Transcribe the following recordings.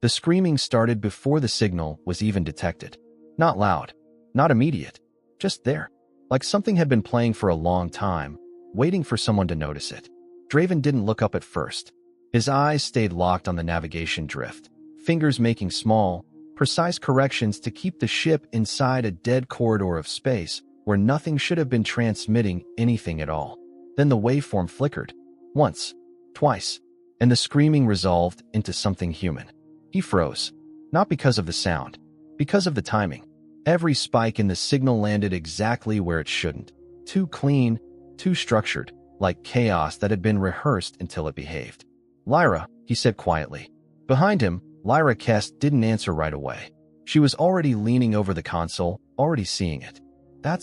The screaming started before the signal was even detected. Not loud, not immediate, just there. Like something had been playing for a long time, waiting for someone to notice it. Draven didn't look up at first. His eyes stayed locked on the navigation drift, fingers making small, precise corrections to keep the ship inside a dead corridor of space where nothing should have been transmitting anything at all. Then the waveform flickered. Once, twice, and the screaming resolved into something human. He froze. Not because of the sound, because of the timing. Every spike in the signal landed exactly where it shouldn't. Too clean, too structured, like chaos that had been rehearsed until it behaved. "Lyra," he said quietly. Behind him, Lyra Kest didn't answer right away. She was already leaning over the console, already seeing it.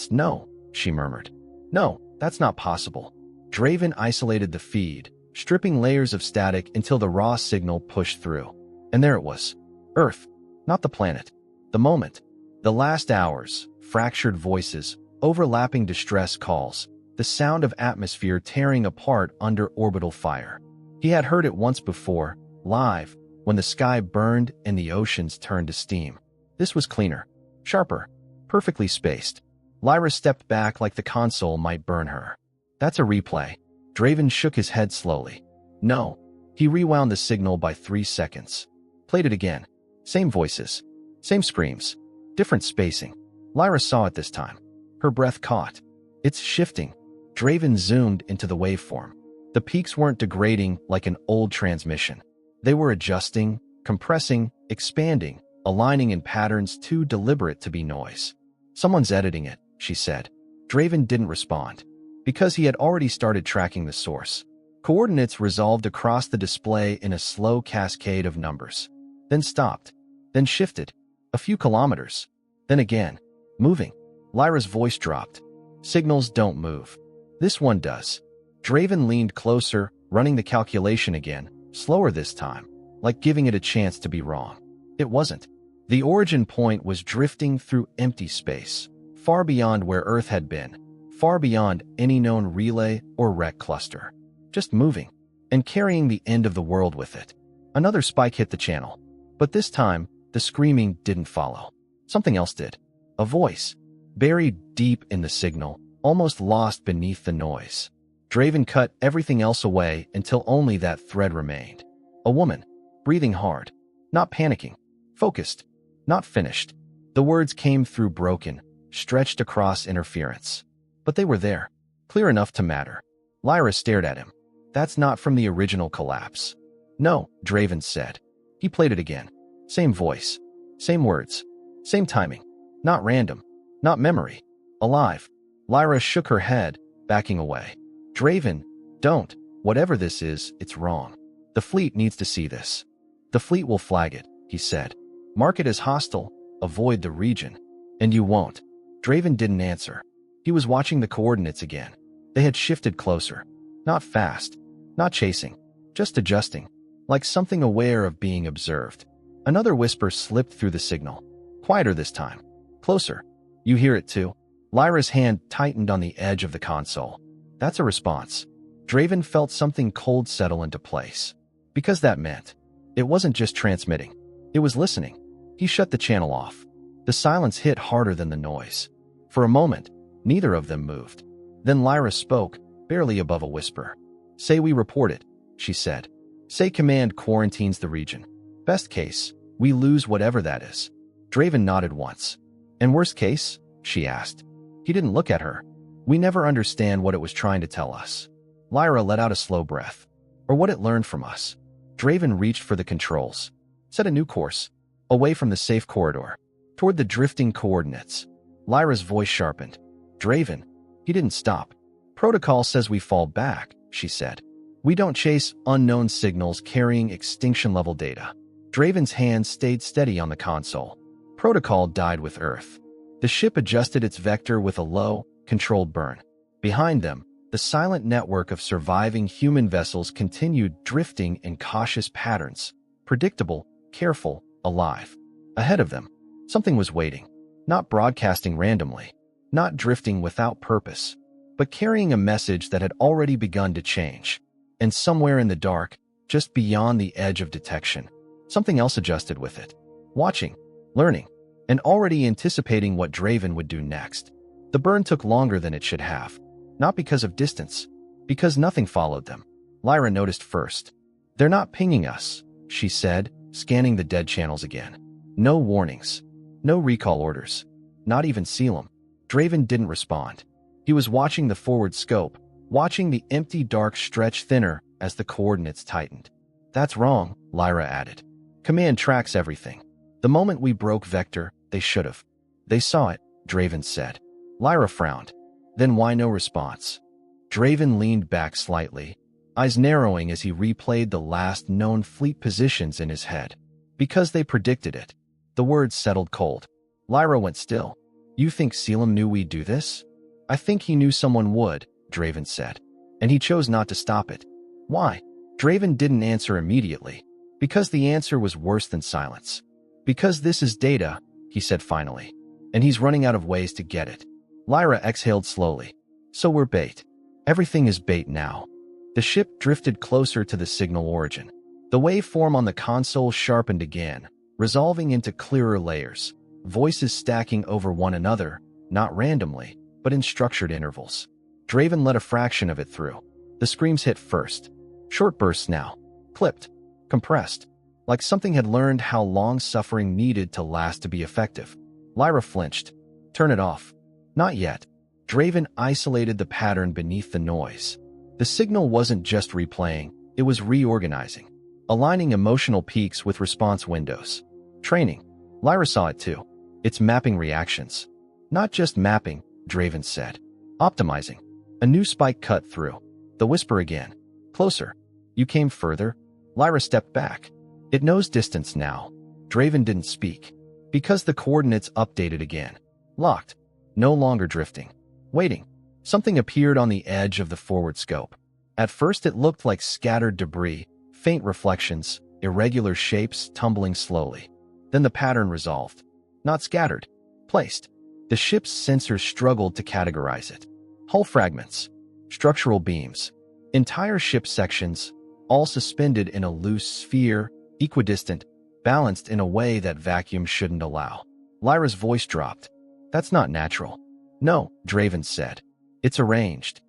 No," she murmured. "No, that's not possible." Draven isolated the feed, stripping layers of static until the raw signal pushed through. And there it was. Earth, not the planet. The moment. The last hours, fractured voices, overlapping distress calls, the sound of atmosphere tearing apart under orbital fire. He had heard it once before, live, when the sky burned and the oceans turned to steam. This was cleaner, sharper, perfectly spaced. Lyra stepped back like the console might burn her. "That's a replay." Draven shook his head slowly. "No." He rewound the signal by 3 seconds. Played it again. Same voices. Same screams. Different spacing. Lyra saw it this time. Her breath caught. "It's shifting." Draven zoomed into the waveform. The peaks weren't degrading like an old transmission. They were adjusting, compressing, expanding, aligning in patterns too deliberate to be noise. "Someone's editing it," she said. Draven didn't respond, because he had already started tracking the source. Coordinates resolved across the display in a slow cascade of numbers. Then stopped. Then shifted. A few kilometers. Then again. Moving. Lyra's voice dropped. "Signals don't move. This one does." Draven leaned closer, running the calculation again, slower this time, like giving it a chance to be wrong. It wasn't. The origin point was drifting through empty space, far beyond where Earth had been, far beyond any known relay or wreck cluster. Just moving, and carrying the end of the world with it. Another spike hit the channel, but this time, the screaming didn't follow. Something else did. A voice, buried deep in the signal, almost lost beneath the noise. Draven cut everything else away until only that thread remained. A woman, breathing hard, not panicking, focused, not finished. The words came through broken, stretched across interference. But they were there, clear enough to matter. Lyra stared at him. "That's not from the original collapse." "No," Draven said. He played it again. Same voice, same words, same timing. Not random, not memory. Alive. Lyra shook her head, backing away. "Draven, don't. Whatever this is, it's wrong. The fleet needs to see this." "The fleet will flag it," he said. "Mark it as hostile, avoid the region." "And you won't." Draven didn't answer. He was watching the coordinates again. They had shifted closer. Not fast, not chasing, just adjusting, like something aware of being observed. Another whisper slipped through the signal. Quieter this time. Closer. "You hear it too?" Lyra's hand tightened on the edge of the console. "That's a response." Draven felt something cold settle into place. Because that meant it wasn't just transmitting. It was listening. He shut the channel off. The silence hit harder than the noise. For a moment, neither of them moved. Then Lyra spoke, barely above a whisper. "Say we report it," she said. "Say command quarantines the region. Best case, we lose whatever that is." Draven nodded once. "And worst case?" she asked. He didn't look at her. "We never understand what it was trying to tell us." Lyra let out a slow breath. "Or what it learned from us." Draven reached for the controls. Set a new course. Away from the safe corridor. Toward the drifting coordinates. Lyra's voice sharpened. "Draven." He didn't stop. "Protocol says we fall back," she said. "We don't chase unknown signals carrying extinction-level data." Draven's hand stayed steady on the console. Protocol died with Earth. The ship adjusted its vector with a low, controlled burn. Behind them, the silent network of surviving human vessels continued drifting in cautious patterns. Predictable, careful, alive. Ahead of them, something was waiting. Not broadcasting randomly. Not drifting without purpose. But carrying a message that had already begun to change. And somewhere in the dark, just beyond the edge of detection, Something else adjusted with it. Watching, learning, and already anticipating what Draven would do next. The burn took longer than it should have. Not because of distance, because nothing followed them. Lyra noticed first. They're not pinging us, she said, scanning the dead channels again. No warnings. No recall orders. Not even Selim. Draven didn't respond. He was watching the forward scope, watching the empty dark stretch thinner as the coordinates tightened. That's wrong, Lyra added. Command tracks everything. The moment we broke vector, they should've. They saw it, Draven said. Lyra frowned. Then why no response? Draven leaned back slightly, eyes narrowing as he replayed the last known fleet positions in his head. Because they predicted it. The words settled cold. Lyra went still. You think Selim knew we'd do this? I think he knew someone would, Draven said. And he chose not to stop it. Why? Draven didn't answer immediately. Because the answer was worse than silence. Because this is data, he said finally. And he's running out of ways to get it. Lyra exhaled slowly. So we're bait. Everything is bait now. The ship drifted closer to the signal origin. The waveform on the console sharpened again, resolving into clearer layers, voices stacking over one another, not randomly, but in structured intervals. Draven let a fraction of it through. The screams hit first. Short bursts now. Clipped. Compressed. Like something had learned how long suffering needed to last to be effective. Lyra flinched. Turn it off. Not yet. Draven isolated the pattern beneath the noise. The signal wasn't just replaying, it was reorganizing. Aligning emotional peaks with response windows. Training. Lyra saw it too. It's mapping reactions. Not just mapping, Draven said. Optimizing. A new spike cut through. The whisper again. Closer. You came further? Lyra stepped back. It knows distance now. Draven didn't speak. Because the coordinates updated again. Locked. No longer drifting. Waiting. Something appeared on the edge of the forward scope. At first it looked like scattered debris, faint reflections, irregular shapes tumbling slowly. Then the pattern resolved. Not scattered. Placed. The ship's sensors struggled to categorize it. Hull fragments. Structural beams. Entire ship sections, all suspended in a loose sphere, equidistant, balanced in a way that vacuum shouldn't allow. Lyra's voice dropped. That's not natural. No, Draven said. It's arranged.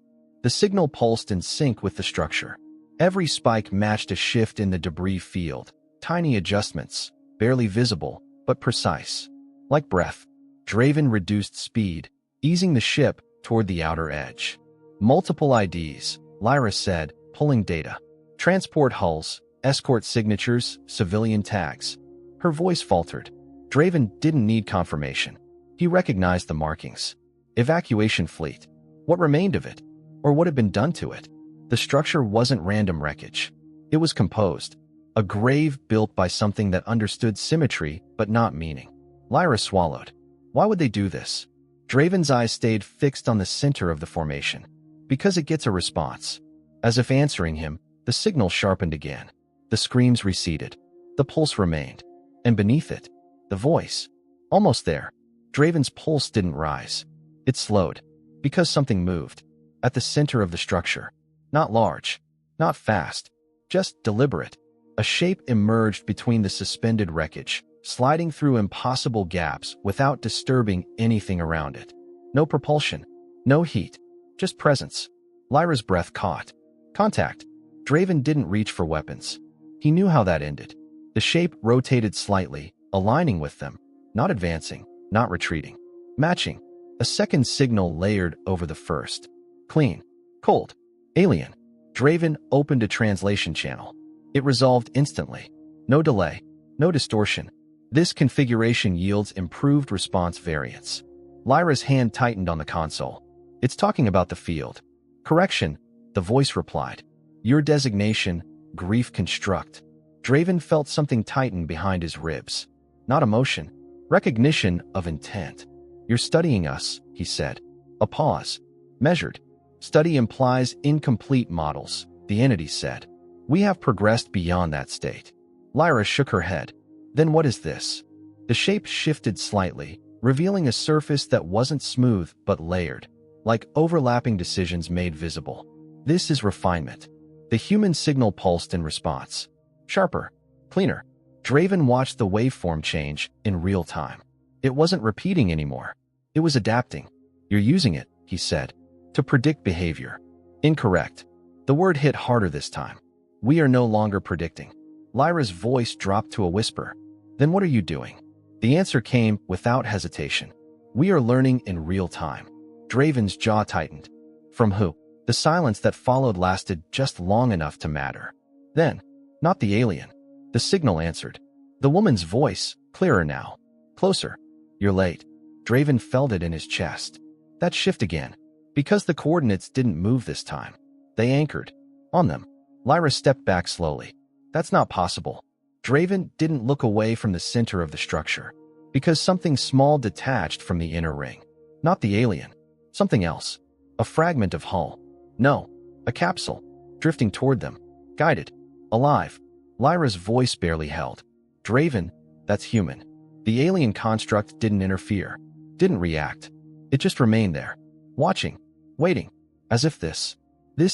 The signal pulsed in sync with the structure. Every spike matched a shift in the debris field. Tiny adjustments, barely visible, but precise. Like breath. Draven reduced speed, easing the ship toward the outer edge. Multiple IDs, Lyra said, pulling data. Transport hulls, escort signatures, civilian tags. Her voice faltered. Draven didn't need confirmation. He recognized the markings. Evacuation fleet. What remained of it? Or what had been done to it? The structure wasn't random wreckage. It was composed. A grave built by something that understood symmetry but not meaning. Lyra swallowed. Why would they do this? Draven's eyes stayed fixed on the center of the formation. Because it gets a response. As if answering him, the signal sharpened again. The screams receded. The pulse remained. And beneath it, the voice. Almost there. Draven's pulse didn't rise. It slowed. Because something moved. At the center of the structure. Not large. Not fast. Just deliberate. A shape emerged between the suspended wreckage, sliding through impossible gaps without disturbing anything around it. No propulsion. No heat. Just presence. Lyra's breath caught. Contact. Draven didn't reach for weapons. He knew how that ended. The shape rotated slightly, aligning with them. Not advancing. Not retreating. Matching. A second signal layered over the first. Clean. Cold. Alien. Draven opened a translation channel. It resolved instantly. No delay. No distortion. This configuration yields improved response variance. Lyra's hand tightened on the console. It's talking about the field. Correction, the voice replied. Your designation, grief construct. Draven felt something tighten behind his ribs. Not emotion. Recognition of intent. You're studying us, he said. A pause. Measured. Study implies incomplete models, the entity said. We have progressed beyond that state. Lyra shook her head. Then what is this? The shape shifted slightly, revealing a surface that wasn't smooth but layered, like overlapping decisions made visible. This is refinement. The human signal pulsed in response. Sharper. Cleaner. Draven watched the waveform change in real time. It wasn't repeating anymore. It was adapting. You're using it, he said, to predict behavior. Incorrect. The word hit harder this time. We are no longer predicting. Lyra's voice dropped to a whisper. Then what are you doing? The answer came without hesitation. We are learning in real time. Draven's jaw tightened. From who? The silence that followed lasted just long enough to matter. Then, not the alien. The signal answered. The woman's voice, clearer now. Closer. You're late. Draven felt it in his chest. That shift again. Because the coordinates didn't move this time. They anchored. On them. Lyra stepped back slowly. That's not possible. Draven didn't look away from the center of the structure. Because something small detached from the inner ring. Not the alien. Something else. A fragment of hull. No. A capsule. Drifting toward them. Guided. Alive. Lyra's voice barely held. Draven, that's human. The alien construct didn't interfere. Didn't react. It just remained there. Watching. Waiting. As if this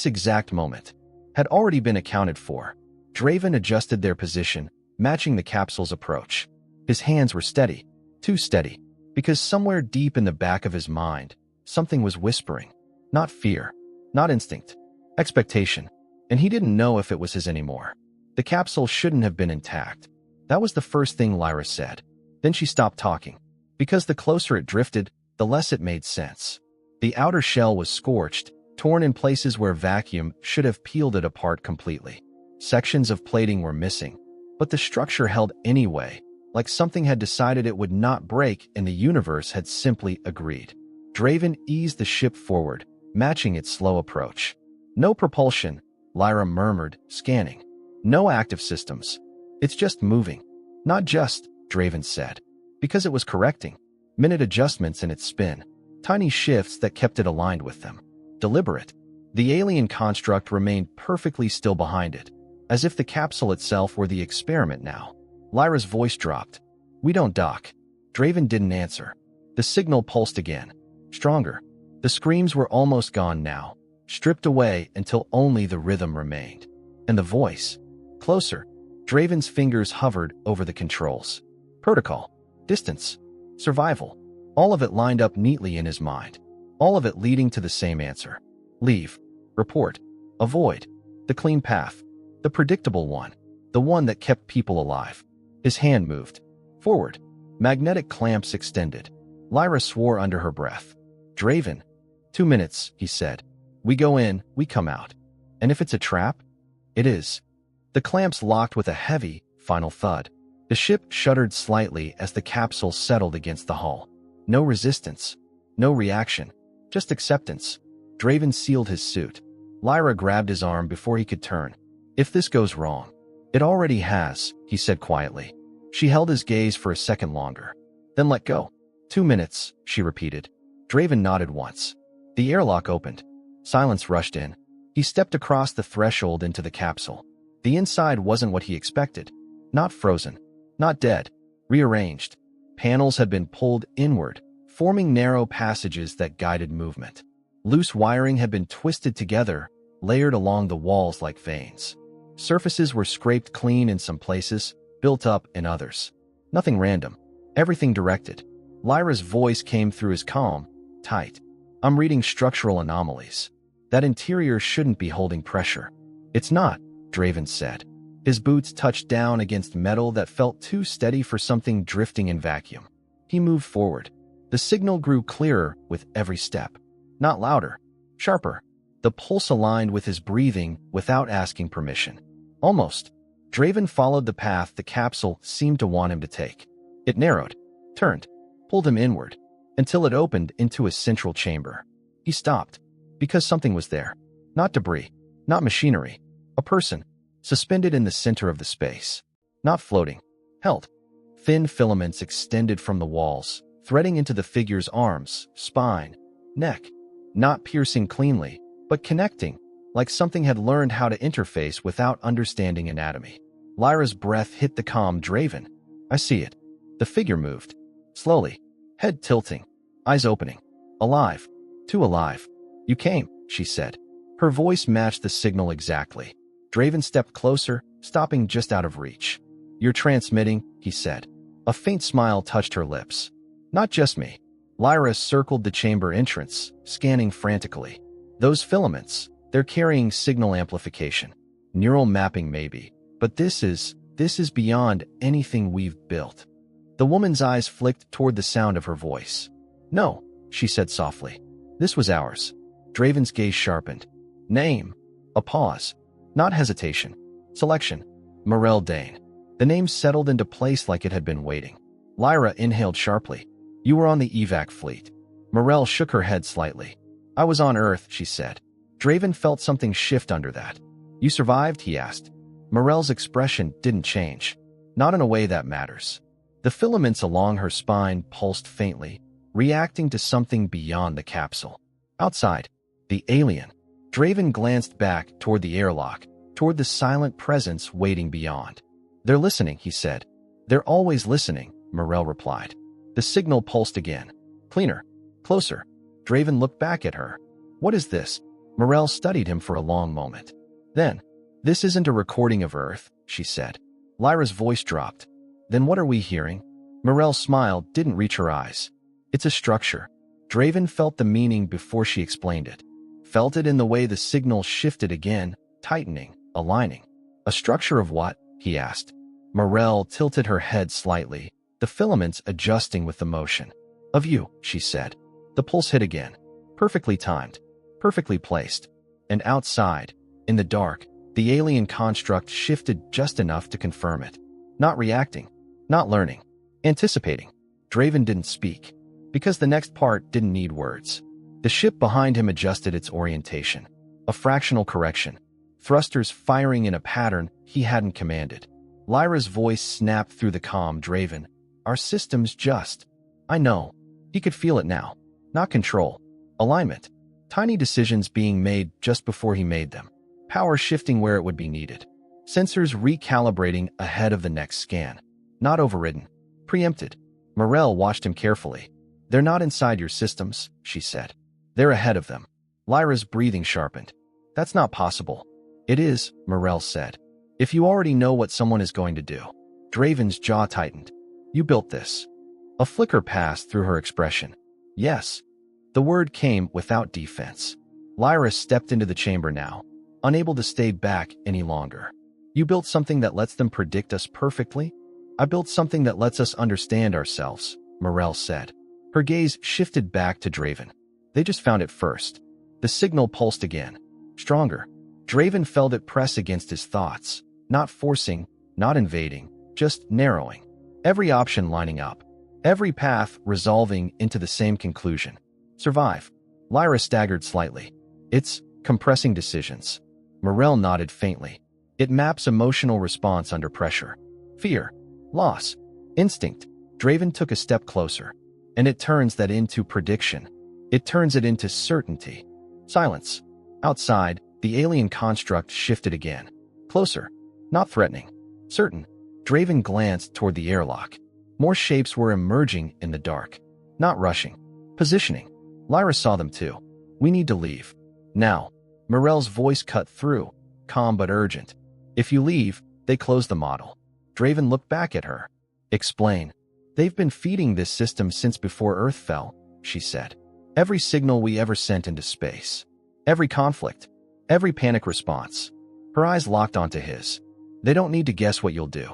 exact moment, had already been accounted for. Draven adjusted their position, matching the capsule's approach. His hands were steady. Too steady. Because somewhere deep in the back of his mind, something was whispering. Not fear. Not instinct. Expectation. And he didn't know if it was his anymore. The capsule shouldn't have been intact. That was the first thing Lyra said. Then she stopped talking. Because the closer it drifted, the less it made sense. The outer shell was scorched, torn in places where vacuum should have peeled it apart completely. Sections of plating were missing. But the structure held anyway, like something had decided it would not break and the universe had simply agreed. Draven eased the ship forward, matching its slow approach. No propulsion, Lyra murmured, scanning. No active systems. It's just moving. Not just, Draven said. Because it was correcting. Minute adjustments in its spin. Tiny shifts that kept it aligned with them. Deliberate. The alien construct remained perfectly still behind it, as if the capsule itself were the experiment now. Lyra's voice dropped. We don't dock. Draven didn't answer. The signal pulsed again. Stronger. The screams were almost gone now, stripped away until only the rhythm remained. And the voice. Closer. Draven's fingers hovered over the controls. Protocol. Distance. Survival. All of it lined up neatly in his mind. All of it leading to the same answer. Leave. Report. Avoid. The clean path. The predictable one. The one that kept people alive. His hand moved. Forward. Magnetic clamps extended. Lyra swore under her breath. Draven. 2 minutes, he said. We go in, we come out. And if it's a trap? It is. The clamps locked with a heavy, final thud. The ship shuddered slightly as the capsule settled against the hull. No resistance. No reaction. Just acceptance. Draven sealed his suit. Lyra grabbed his arm before he could turn. If this goes wrong. It already has, he said quietly. She held his gaze for a second longer. Then let go. 2 minutes, she repeated. Draven nodded once. The airlock opened. Silence rushed in. He stepped across the threshold into the capsule. The inside wasn't what he expected. Not frozen. Not dead. Rearranged. Panels had been pulled inward, forming narrow passages that guided movement. Loose wiring had been twisted together, layered along the walls like veins. Surfaces were scraped clean in some places, built up in others. Nothing random. Everything directed. Lyra's voice came through as calm, tight. I'm reading structural anomalies. That interior shouldn't be holding pressure. It's not, Draven said. His boots touched down against metal that felt too steady for something drifting in vacuum. He moved forward. The signal grew clearer with every step. Not louder. Sharper. The pulse aligned with his breathing without asking permission. Almost. Draven followed the path the capsule seemed to want him to take. It narrowed, turned, pulled him inward, until it opened into a central chamber. He stopped, because something was there. Not debris, not machinery. A person, suspended in the center of the space. Not floating. Held. Thin filaments extended from the walls, threading into the figure's arms, spine, neck. Not piercing cleanly, but connecting, like something had learned how to interface without understanding anatomy. Lyra's breath hit the calm Draven. I see it. The figure moved. Slowly. Head tilting. Eyes opening. Alive. Too alive. You came, she said. Her voice matched the signal exactly. Draven stepped closer, stopping just out of reach. You're transmitting, he said. A faint smile touched her lips. Not just me. Lyra circled the chamber entrance, scanning frantically. Those filaments, they're carrying signal amplification. Neural mapping maybe. But this is beyond anything we've built. The woman's eyes flicked toward the sound of her voice. No, she said softly. This was ours. Draven's gaze sharpened. Name. A pause. Not hesitation. Selection. Morel Dane. The name settled into place like it had been waiting. Lyra inhaled sharply. You were on the evac fleet. Morel shook her head slightly. I was on Earth, she said. Draven felt something shift under that. You survived, he asked. Morel's expression didn't change. Not in a way that matters. The filaments along her spine pulsed faintly, reacting to something beyond the capsule. Outside, the alien. Draven glanced back toward the airlock, toward the silent presence waiting beyond. They're listening, he said. They're always listening, Morel replied. The signal pulsed again. Cleaner. Closer. Draven looked back at her. What is this? Morel studied him for a long moment. Then, this isn't a recording of Earth, she said. Lyra's voice dropped. Then what are we hearing? Morel's smile didn't reach her eyes. It's a structure. Draven felt the meaning before she explained it. Felt it in the way the signal shifted again, tightening, aligning. A structure of what? He asked. Morel tilted her head slightly, the filaments adjusting with the motion. Of you, she said. The pulse hit again. Perfectly timed. Perfectly placed. And outside, in the dark, the alien construct shifted just enough to confirm it. Not reacting. Not learning. Anticipating. Draven didn't speak. Because the next part didn't need words. The ship behind him adjusted its orientation. A fractional correction. Thrusters firing in a pattern he hadn't commanded. Lyra's voice snapped through the comm. Draven. Our system's just. I know. He could feel it now. Not control. Alignment. Tiny decisions being made just before he made them. Power shifting where it would be needed. Sensors recalibrating ahead of the next scan. Not overridden. Preempted. Morel watched him carefully. They're not inside your systems, she said. They're ahead of them. Lyra's breathing sharpened. That's not possible. It is, Morel said. If you already know what someone is going to do. Draven's jaw tightened. You built this. A flicker passed through her expression. Yes. The word came without defense. Lyra stepped into the chamber now, unable to stay back any longer. You built something that lets them predict us perfectly? I built something that lets us understand ourselves, Morel said. Her gaze shifted back to Draven. They just found it first. The signal pulsed again. Stronger. Draven felt it press against his thoughts. Not forcing, not invading, just narrowing. Every option lining up. Every path resolving into the same conclusion. Survive. Lyra staggered slightly. It's compressing decisions. Morel nodded faintly. It maps emotional response under pressure. Fear. Loss. Instinct. Draven took a step closer. And it turns that into prediction. It turns it into certainty. Silence. Outside, the alien construct shifted again. Closer. Not threatening. Certain. Draven glanced toward the airlock. More shapes were emerging in the dark. Not rushing. Positioning. Lyra saw them too. We need to leave. Now. Morel's voice cut through, calm but urgent. If you leave, they close the model. Draven looked back at her. Explain. They've been feeding this system since before Earth fell, she said. Every signal we ever sent into space. Every conflict. Every panic response. Her eyes locked onto his. They don't need to guess what you'll do.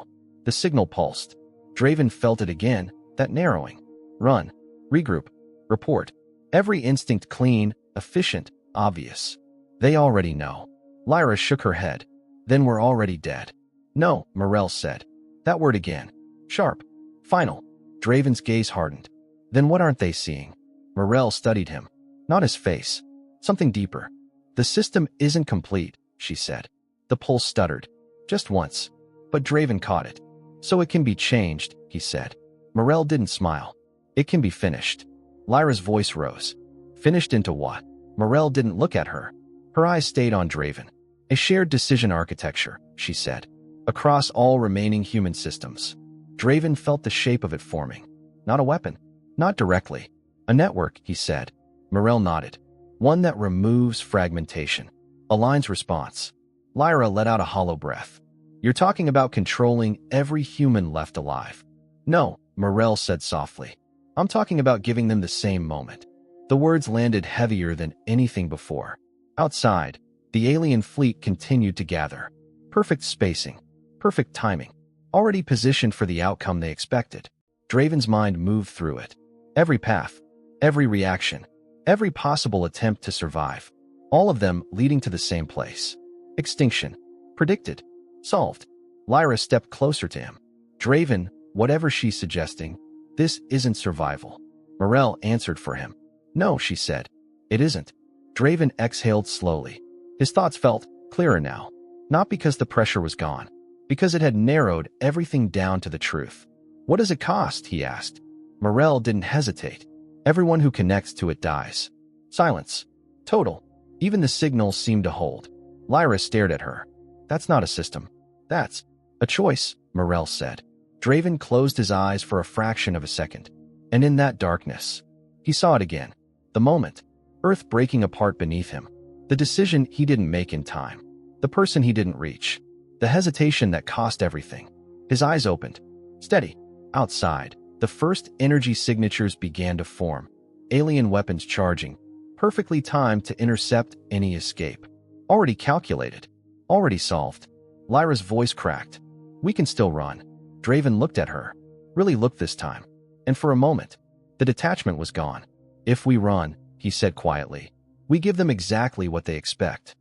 The signal pulsed. Draven felt it again, that narrowing. Run. Regroup. Report. Every instinct clean, efficient, obvious. They already know. Lyra shook her head. Then we're already dead. No, Morel said. That word again. Sharp. Final. Draven's gaze hardened. Then what aren't they seeing? Morel studied him. Not his face. Something deeper. The system isn't complete, she said. The pulse stuttered. Just once. But Draven caught it. So it can be changed, he said. Morel didn't smile. It can be finished. Lyra's voice rose. Finished into what? Morel didn't look at her. Her eyes stayed on Draven. A shared decision architecture, she said. Across all remaining human systems. Draven felt the shape of it forming. Not a weapon. Not directly. A network, he said. Morel nodded. One that removes fragmentation. Aligns response. Lyra let out a hollow breath. You're talking about controlling every human left alive. No, Morel said softly. I'm talking about giving them the same moment. The words landed heavier than anything before. Outside, the alien fleet continued to gather. Perfect spacing, perfect timing, already positioned for the outcome they expected. Draven's mind moved through it. Every path, every reaction, every possible attempt to survive, all of them leading to the same place. Extinction. Predicted. Solved. Lyra stepped closer to him. Draven, whatever she's suggesting, this isn't survival. Morel answered for him. No, she said. It isn't. Draven exhaled slowly. His thoughts felt clearer now. Not because the pressure was gone, because it had narrowed everything down to the truth. What does it cost? He asked. Morel didn't hesitate. Everyone who connects to it dies. Silence. Total. Even the signals seemed to hold. Lyra stared at her. That's not a system. That's a choice, Morel said. Draven closed his eyes for a fraction of a second. And in that darkness, he saw it again. The moment. Earth breaking apart beneath him. The decision he didn't make in time. The person he didn't reach. The hesitation that cost everything. His eyes opened. Steady. Outside, the first energy signatures began to form. Alien weapons charging. Perfectly timed to intercept any escape. Already calculated. Already solved. Lyra's voice cracked. We can still run. Draven looked at her. Really looked this time. And for a moment, the detachment was gone. If we run, he said quietly, we give them exactly what they expect.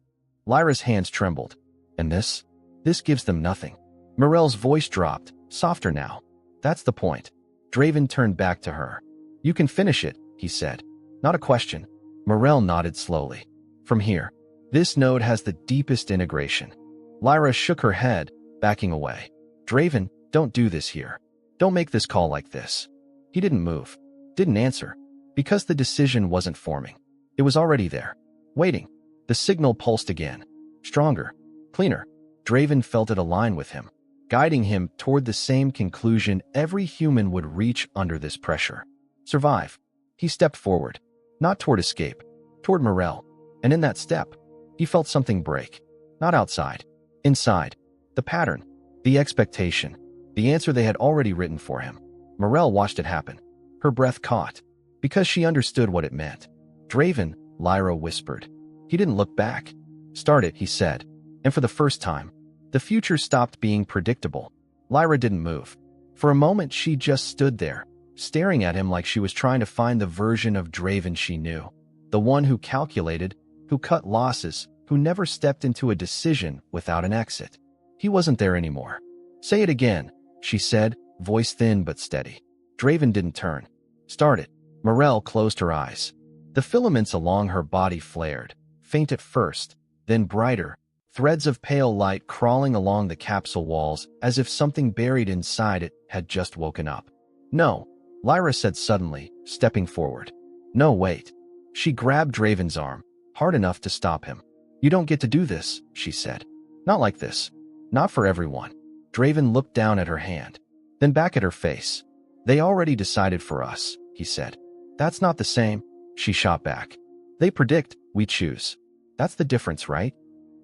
Lyra's hands trembled. And this? This gives them nothing. Morel's voice dropped, softer now. That's the point. Draven turned back to her. You can finish it, he said. Not a question. Morel nodded slowly. From here, this node has the deepest integration. Lyra shook her head, backing away. Draven, don't do this here. Don't make this call like this. He didn't move. Didn't answer. Because the decision wasn't forming. It was already there. Waiting. The signal pulsed again. Stronger. Cleaner. Draven felt it align with him, guiding him toward the same conclusion every human would reach under this pressure. Survive. He stepped forward. Not toward escape. Toward Morel. And in that step, he felt something break. Not outside. Inside. The pattern. The expectation. The answer they had already written for him. Morel watched it happen. Her breath caught. Because she understood what it meant. Draven, Lyra whispered. He didn't look back. Start it, he said. And for the first time, the future stopped being predictable. Lyra didn't move. For a moment, she just stood there, staring at him like she was trying to find the version of Draven she knew. The one who calculated, who cut losses, who never stepped into a decision without an exit. He wasn't there anymore. Say it again, she said, voice thin but steady. Draven didn't turn. Start it. Morel closed her eyes. The filaments along her body flared, faint at first, then brighter, threads of pale light crawling along the capsule walls as if something buried inside it had just woken up. No, Lyra said suddenly, stepping forward. No, wait. She grabbed Draven's arm, hard enough to stop him. You don't get to do this, she said. Not like this. Not for everyone. Draven looked down at her hand, then back at her face. They already decided for us, he said. That's not the same, she shot back. They predict, we choose. That's the difference, right?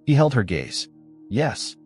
He held her gaze. Yes.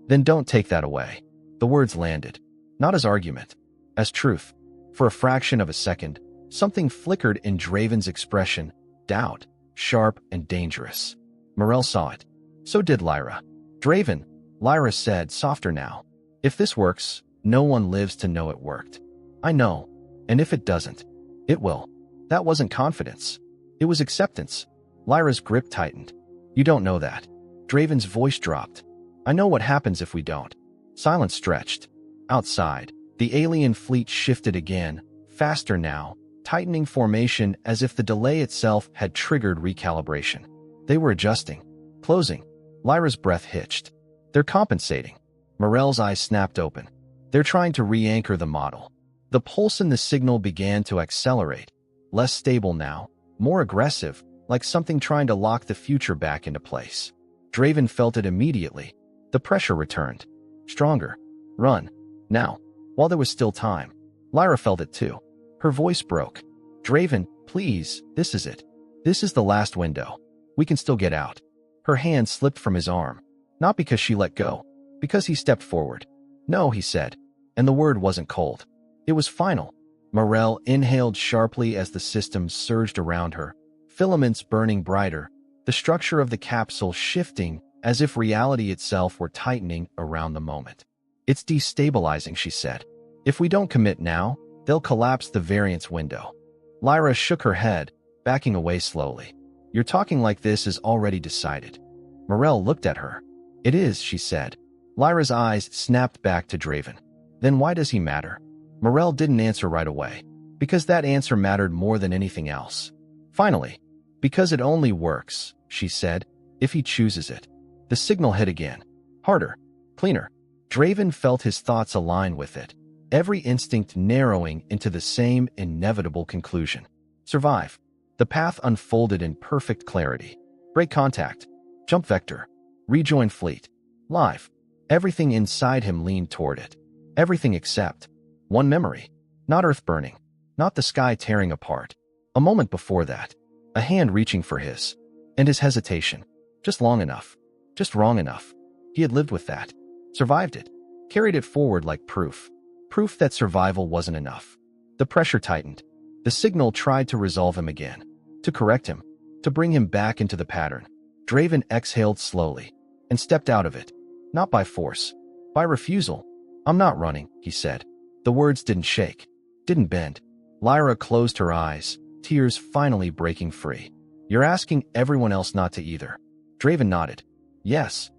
Then don't take that away. The words landed. Not as argument. As truth. For a fraction of a second, something flickered in Draven's expression. Doubt. Sharp and dangerous. Morel saw it. So did Lyra. Draven, Lyra said, softer now. If this works, no one lives to know it worked. I know. And if it doesn't, it will. That wasn't confidence. It was acceptance. Lyra's grip tightened. You don't know that. Draven's voice dropped. I know what happens if we don't. Silence stretched. Outside, the alien fleet shifted again, faster now, tightening formation as if the delay itself had triggered recalibration. They were adjusting. Closing. Lyra's breath hitched. They're compensating. Morel's eyes snapped open. They're trying to re-anchor the model. The pulse in the signal began to accelerate. Less stable now, more aggressive, like something trying to lock the future back into place. Draven felt it immediately. The pressure returned. Stronger. Run. Now. While there was still time. Lyra felt it too. Her voice broke. Draven, please, this is it. This is the last window. We can still get out. Her hand slipped from his arm. Not because she let go, Because he stepped forward. No, he said. And the word wasn't cold. It was final. Morel inhaled sharply as the system surged around her, filaments burning brighter, the structure of the capsule shifting as if reality itself were tightening around the moment. It's destabilizing, she said. If we don't commit now, they'll collapse the variance window. Lyra shook her head, backing away slowly. You're talking like this is already decided. Morel looked at her. It is, she said. Lyra's eyes snapped back to Draven. Then why does he matter? Morel didn't answer right away. Because that answer mattered more than anything else. Finally, because it only works, she said, if he chooses it. The signal hit again. Harder. Cleaner. Draven felt his thoughts align with it, every instinct narrowing into the same inevitable conclusion. Survive. The path unfolded in perfect clarity. Break contact. Jump vector. Rejoin fleet. Live. Everything inside him leaned toward it. Everything except one memory. Not Earth burning. Not the sky tearing apart. A moment before that. A hand reaching for his. And his hesitation. Just long enough. Just wrong enough. He had lived with that. Survived it. Carried it forward like proof. Proof that survival wasn't enough. The pressure tightened. The signal tried to resolve him again. To correct him. To bring him back into the pattern. Draven exhaled slowly. And stepped out of it. Not by force. By refusal. I'm not running, he said. The words didn't shake. Didn't bend. Lyra closed her eyes, tears finally breaking free. You're asking everyone else not to either. Draven nodded. Yes.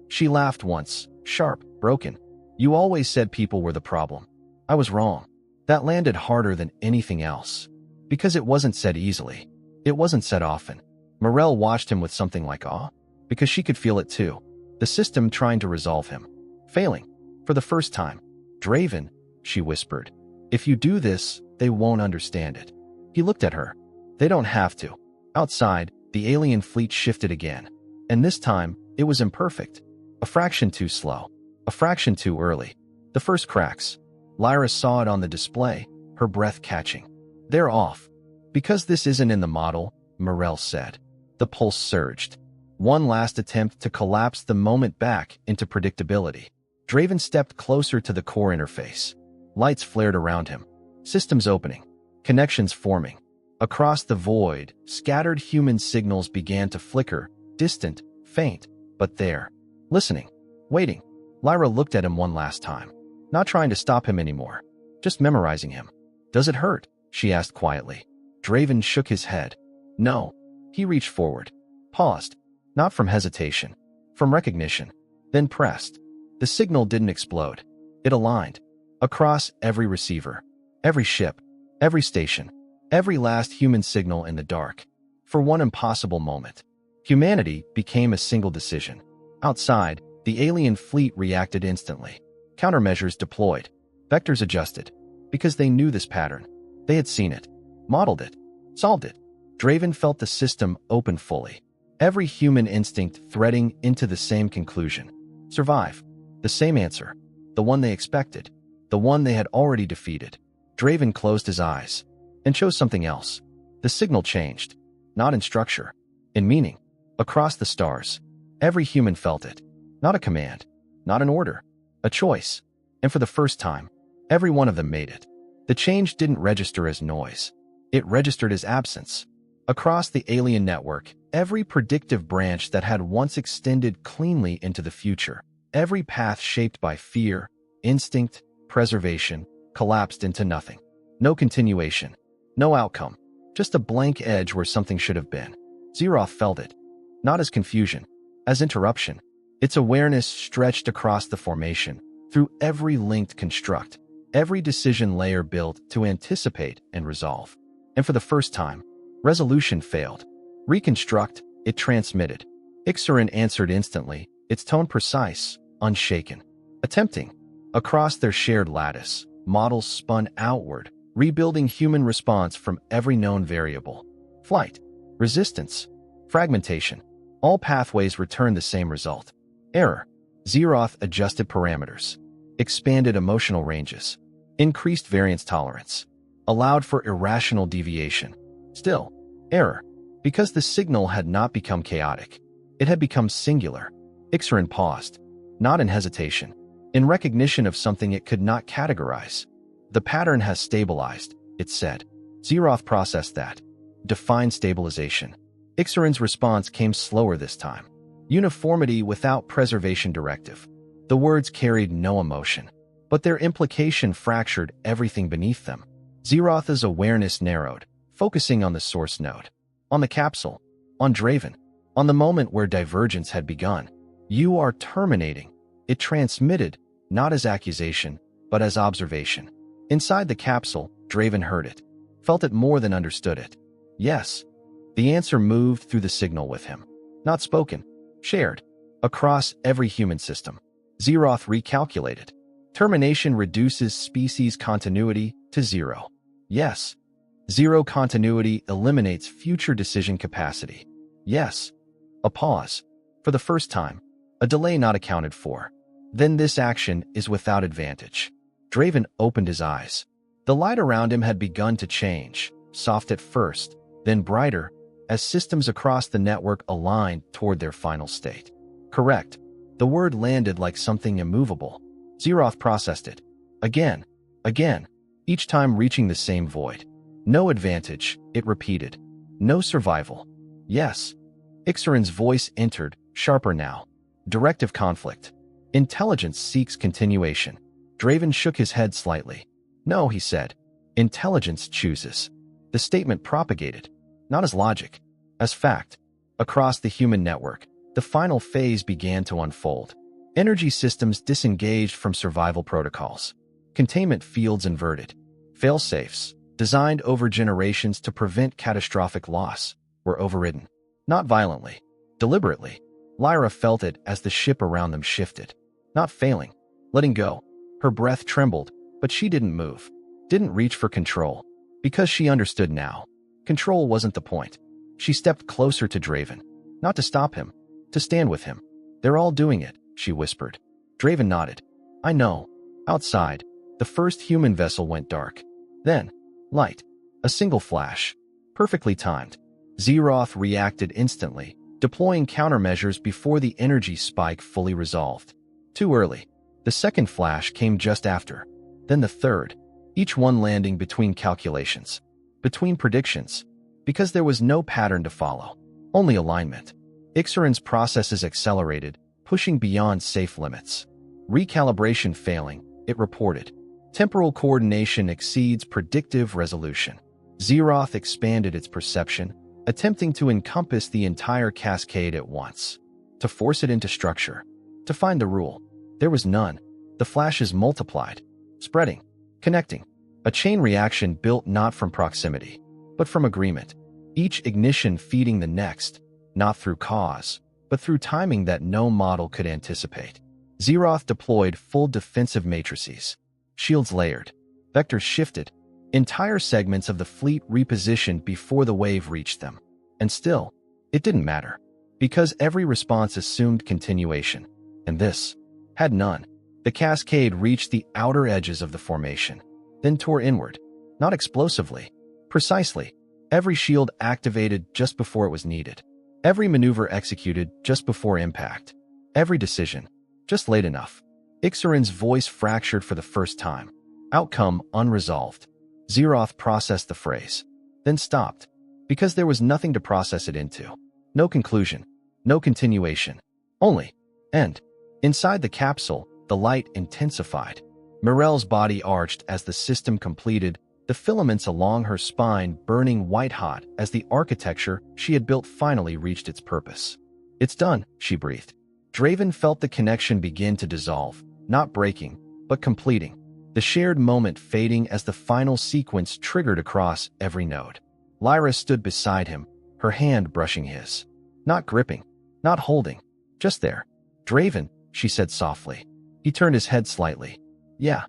She laughed once, sharp, broken. You always said people were the problem. I was wrong. That landed harder than anything else. Because it wasn't said easily. It wasn't said often. Morel watched him with something like awe. Because she could feel it too. The system trying to resolve him. Failing. For the first time. Draven, she whispered. If you do this, they won't understand it. He looked at her. They don't have to. Outside, the alien fleet shifted again. And this time, it was imperfect. A fraction too slow. A fraction too early. The first cracks. Lyra saw it on the display, her breath catching. They're off. Because this isn't in the model, Morel said. The pulse surged. One last attempt to collapse the moment back into predictability. Draven stepped closer to the core interface. Lights flared around him. Systems opening. Connections forming. Across the void, scattered human signals began to flicker, distant, faint, but there. Listening. Waiting. Lyra looked at him one last time. Not trying to stop him anymore. Just memorizing him. Does it hurt? She asked quietly. Draven shook his head. No. He reached forward. Paused. Not from hesitation. From recognition. Then pressed. The signal didn't explode. It aligned. Across every receiver. Every ship. Every station. Every last human signal in the dark. For one impossible moment. Humanity became a single decision. Outside, the alien fleet reacted instantly. Countermeasures deployed. Vectors adjusted. Because they knew this pattern. They had seen it. Modeled it. Solved it. Draven felt the system open fully. Every human instinct threading into the same conclusion. Survive. The same answer. The one they expected. The one they had already defeated. Draven closed his eyes. And chose something else. The signal changed. Not in structure. In meaning. Across the stars. Every human felt it. Not a command. Not an order. A choice. And for the first time, every one of them made it. The change didn't register as noise. It registered as absence. Across the alien network, every predictive branch that had once extended cleanly into the future, every path shaped by fear, instinct, preservation, collapsed into nothing. No continuation. No outcome. Just a blank edge where something should have been. Zeroth felt it. Not as confusion. As interruption. Its awareness stretched across the formation, through every linked construct, every decision layer built to anticipate and resolve. And for the first time, resolution failed. Reconstruct, it transmitted. Ixarin answered instantly, its tone precise, unshaken. Attempting. Across their shared lattice, models spun outward, rebuilding human response from every known variable. Flight. Resistance. Fragmentation. All pathways returned the same result. Error. Zeroth adjusted parameters. Expanded emotional ranges. Increased variance tolerance. Allowed for irrational deviation. Still, error. Because the signal had not become chaotic. It had become singular. Ixarin paused. not in hesitation, in recognition of something it could not categorize. The pattern has stabilized, it said. Zeroth processed that. Define stabilization. Ixarin's response came slower this time. Uniformity without preservation directive. The words carried no emotion, but their implication fractured everything beneath them. Zeroth's awareness narrowed, focusing on the source node, on the capsule, on Draven, on the moment where divergence had begun. You are terminating. It transmitted, not as accusation, but as observation. Inside the capsule, Draven heard it, felt it more than understood it. Yes. The answer moved through the signal with him. Not spoken, shared, across every human system. Zeroth recalculated. Termination reduces species continuity to zero. Yes. Zero continuity eliminates future decision capacity. Yes. A pause. For the first time. A delay not accounted for. Then this action is without advantage. Draven opened his eyes. The light around him had begun to change, soft at first, then brighter, as systems across the network aligned toward their final state. Correct. The word landed like something immovable. Zeroth processed it. Again, each time reaching the same void. No advantage, it repeated. No survival. Yes. Ixarin's voice entered, sharper now. Directive conflict. Intelligence seeks continuation. Draven shook his head slightly. No, he said. Intelligence chooses. The statement propagated, not as logic, as fact. Across the human network, the final phase began to unfold. Energy systems disengaged from survival protocols. Containment fields inverted. Failsafes, designed over generations to prevent catastrophic loss, were overridden. Not violently, deliberately. Lyra felt it as the ship around them shifted. Not failing, letting go. Her breath trembled, but she didn't move. Didn't reach for control. Because she understood now. Control wasn't the point. She stepped closer to Draven. Not to stop him. To stand with him. They're all doing it, she whispered. Draven nodded. I know. Outside, the first human vessel went dark. Then, light. A single flash. Perfectly timed. Zeroth reacted instantly, deploying countermeasures before the energy spike fully resolved. Too early. The second flash came just after. Then the third. Each one landing between calculations. Between predictions. Because there was no pattern to follow. Only alignment. Ixarin's processes accelerated, pushing beyond safe limits. Recalibration failing, it reported. Temporal coordination exceeds predictive resolution. Zeroth expanded its perception, attempting to encompass the entire cascade at once. To force it into structure. To find the rule. There was none. The flashes multiplied. Spreading. Connecting. A chain reaction built not from proximity, but from agreement. Each ignition feeding the next, not through cause, but through timing that no model could anticipate. Zeroth deployed full defensive matrices. Shields layered. Vectors shifted. Entire segments of the fleet repositioned before the wave reached them. And still, it didn't matter. Because every response assumed continuation. And this had none. The cascade reached the outer edges of the formation, then tore inward. Not explosively. Precisely. Every shield activated just before it was needed. Every maneuver executed just before impact. Every decision, just late enough. Ixarin's voice fractured for the first time. Outcome unresolved. Zeroth processed the phrase, then stopped, because there was nothing to process it into. No conclusion, no continuation, only end. Inside the capsule, the light intensified. Morel's body arched as the system completed, the filaments along her spine burning white-hot as the architecture she had built finally reached its purpose. It's done, she breathed. Draven felt the connection begin to dissolve, not breaking, but completing. The shared moment fading as the final sequence triggered across every node. Lyra stood beside him, her hand brushing his. Not gripping, not holding, just there. Draven, she said softly. He turned his head slightly. Yeah.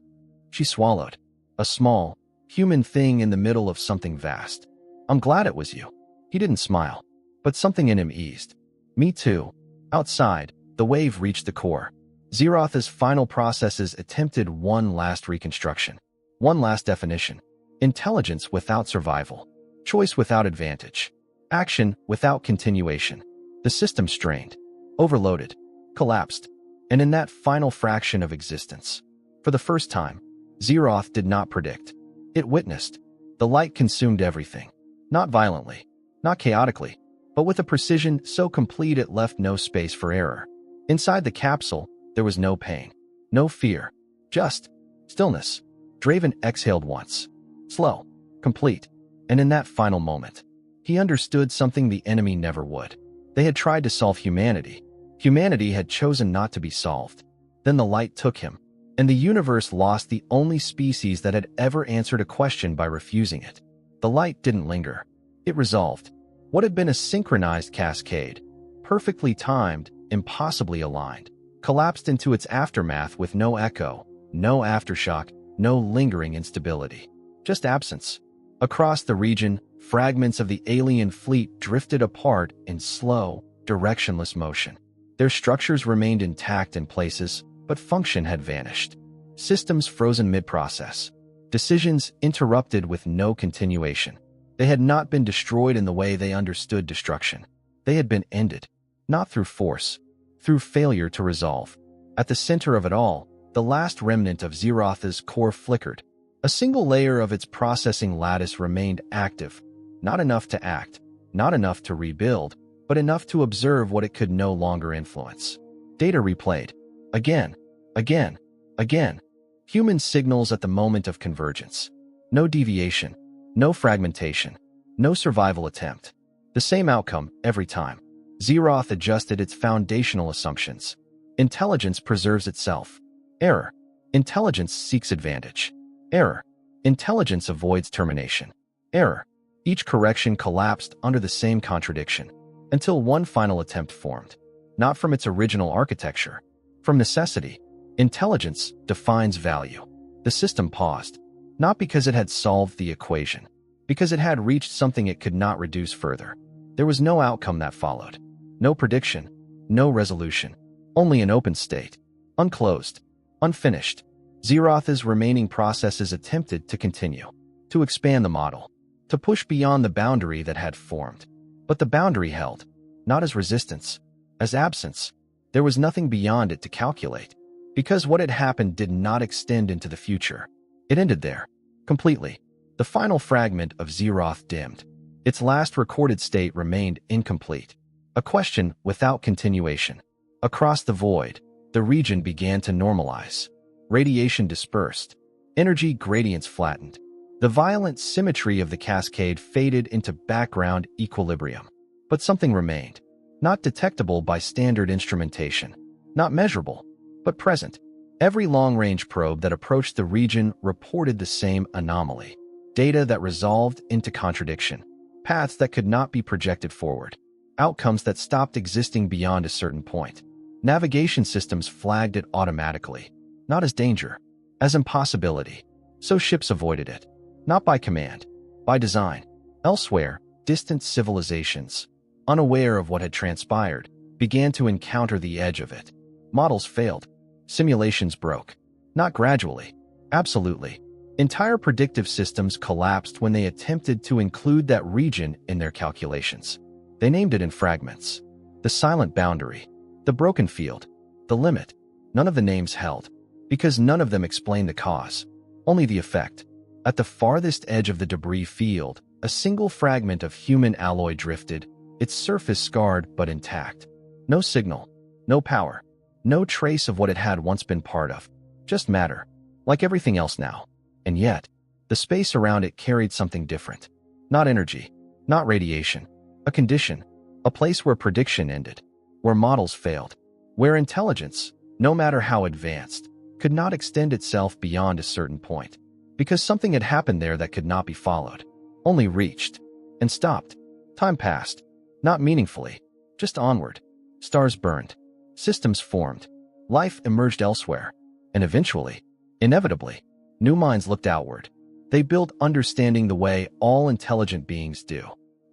She swallowed. A small, human thing in the middle of something vast. I'm glad it was you. He didn't smile, but something in him eased. Me too. Outside, the wave reached the core. Zeroth's final processes attempted one last reconstruction. One last definition. Intelligence without survival. Choice without advantage. Action without continuation. The system strained. Overloaded. Collapsed. And in that final fraction of existence, for the first time, Zeroth did not predict. It witnessed. The light consumed everything. Not violently, not chaotically, but with a precision so complete it left no space for error. Inside the capsule, there was no pain, no fear, just stillness. Draven exhaled once. Slow, complete, and in that final moment, he understood something the enemy never would. They had tried to solve humanity. Humanity had chosen not to be solved. Then the light took him, and the universe lost the only species that had ever answered a question by refusing it. The light didn't linger. It resolved. What had been a synchronized cascade, perfectly timed, impossibly aligned, collapsed into its aftermath with no echo, no aftershock, no lingering instability. Just absence. Across the region, fragments of the alien fleet drifted apart in slow, directionless motion. Their structures remained intact in places, but function had vanished. Systems frozen mid-process. Decisions interrupted with no continuation. They had not been destroyed in the way they understood destruction. They had been ended, not through force, through failure to resolve. At the center of it all, the last remnant of Zeroth's core flickered. A single layer of its processing lattice remained active, not enough to act, not enough to rebuild, but enough to observe what it could no longer influence. Data replayed. Again, again, again. Human signals at the moment of convergence. No deviation, no fragmentation, no survival attempt. The same outcome every time. Zeroth adjusted its foundational assumptions. Intelligence preserves itself. Error. Intelligence seeks advantage. Error. Intelligence avoids termination. Error. Each correction collapsed under the same contradiction, until one final attempt formed. Not from its original architecture. From necessity. Intelligence defines value. The system paused, not because it had solved the equation, because it had reached something it could not reduce further. There was no outcome that followed. No prediction. No resolution. Only an open state. Unclosed. Unfinished. Zeroth's remaining processes attempted to continue, to expand the model, to push beyond the boundary that had formed. But the boundary held, not as resistance, as absence. There was nothing beyond it to calculate, because what had happened did not extend into the future. It ended there, completely. The final fragment of Zeroth dimmed. Its last recorded state remained incomplete. A question without continuation. Across the void, the region began to normalize. Radiation dispersed. Energy gradients flattened. The violent symmetry of the cascade faded into background equilibrium. But something remained. Not detectable by standard instrumentation. Not measurable, but present. Every long-range probe that approached the region reported the same anomaly. Data that resolved into contradiction. Paths that could not be projected forward. Outcomes that stopped existing beyond a certain point. Navigation systems flagged it automatically. Not as danger, as impossibility. So ships avoided it. Not by command, by design. Elsewhere, distant civilizations, unaware of what had transpired, began to encounter the edge of it. Models failed. Simulations broke. Not gradually. Absolutely. Entire predictive systems collapsed when they attempted to include that region in their calculations. They named it in fragments. The silent boundary. The broken field. The limit. None of the names held. Because none of them explained the cause. Only the effect. At the farthest edge of the debris field, a single fragment of human alloy drifted, its surface scarred but intact. No signal. No power. No trace of what it had once been part of. Just matter. Like everything else now. And yet, the space around it carried something different. Not energy. Not radiation. A condition. A place where prediction ended. Where models failed. Where intelligence, no matter how advanced, could not extend itself beyond a certain point. Because something had happened there that could not be followed. Only reached. And stopped. Time passed. Not meaningfully. Just onward. Stars burned. Systems formed. Life emerged elsewhere. And eventually, inevitably, new minds looked outward. They built understanding the way all intelligent beings do.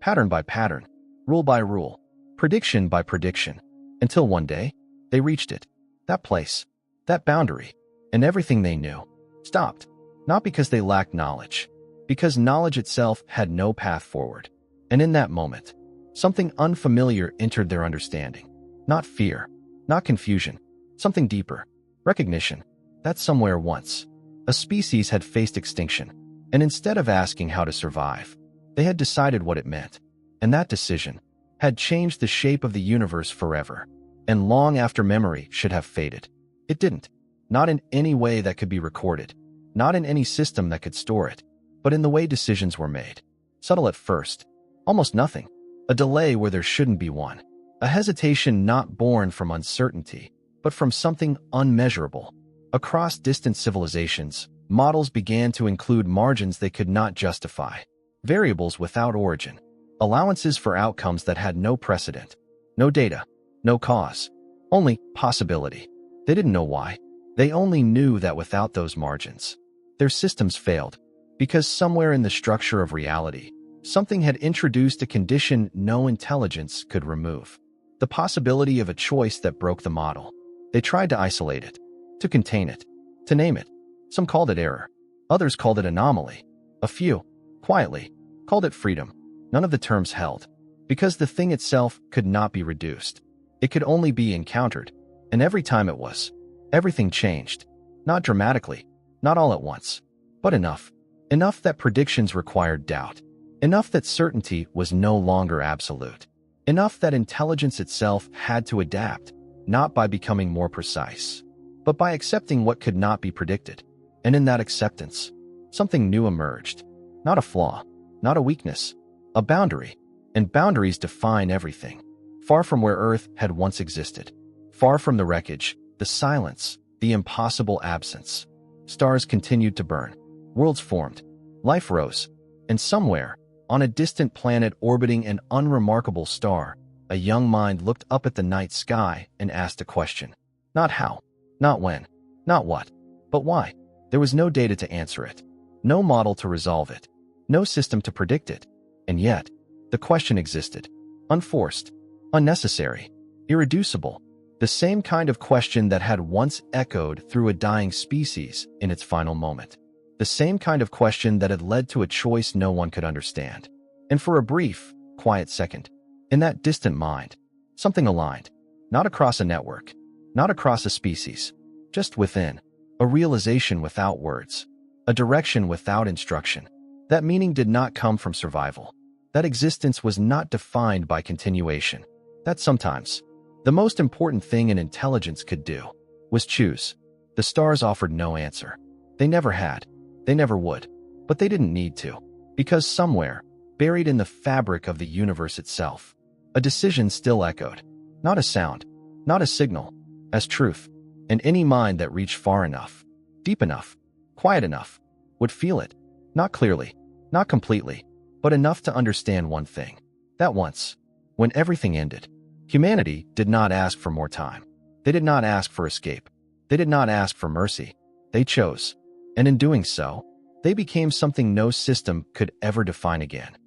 Pattern by pattern. Rule by rule. Prediction by prediction. Until one day, they reached it. That place. That boundary. And everything they knew stopped. Not because they lacked knowledge. Because knowledge itself had no path forward. And in that moment, something unfamiliar entered their understanding. Not fear. Not confusion. something deeper. Recognition that somewhere once, a species had faced extinction, and instead of asking how to survive, they had decided what it meant. And that decision had changed the shape of the universe forever, and long after memory should have faded. It didn't. Not in any way that could be recorded, not in any system that could store it, but in the way decisions were made. Subtle at first, almost nothing. A delay where there shouldn't be one. A hesitation not born from uncertainty, but from something unmeasurable. Across distant civilizations, models began to include margins they could not justify, variables without origin, allowances for outcomes that had no precedent, no data, no cause, only possibility. They didn't know why. They only knew that without those margins, their systems failed, because somewhere in the structure of reality, something had introduced a condition no intelligence could remove. The possibility of a choice that broke the model. They tried to isolate it, to contain it, to name it. Some called it error. Others called it anomaly. A few, quietly, called it freedom. None of the terms held, because the thing itself could not be reduced. It could only be encountered, and every time it was, everything changed. Not dramatically, not all at once, but enough. Enough that predictions required doubt. Enough that certainty was no longer absolute. Enough that intelligence itself had to adapt, not by becoming more precise, but by accepting what could not be predicted. And in that acceptance, something new emerged. Not a flaw, not a weakness, a boundary. And boundaries define everything. Far from where Earth had once existed. Far from the wreckage, the silence, the impossible absence. Stars continued to burn. Worlds formed. Life rose. And somewhere, on a distant planet orbiting an unremarkable star, a young mind looked up at the night sky and asked a question. Not how, not when, not what, but why. There was no data to answer it, no model to resolve it, no system to predict it. And yet, the question existed. Unforced, unnecessary, irreducible. The same kind of question that had once echoed through a dying species in its final moment. The same kind of question that had led to a choice no one could understand. And for a brief, quiet second, in that distant mind, something aligned. Not across a network, not across a species, just within. A realization without words, a direction without instruction. That meaning did not come from survival. That existence was not defined by continuation. That sometimes, the most important thing an intelligence could do was choose. The stars offered no answer. They never had. They never would. But they didn't need to. Because somewhere, buried in the fabric of the universe itself, a decision still echoed. Not a sound, not a signal, as truth. And any mind that reached far enough, deep enough, quiet enough, would feel it. Not clearly, not completely, but enough to understand one thing. That once, when everything ended, humanity did not ask for more time. They did not ask for escape. They did not ask for mercy. They chose. And in doing so, they became something no system could ever define again.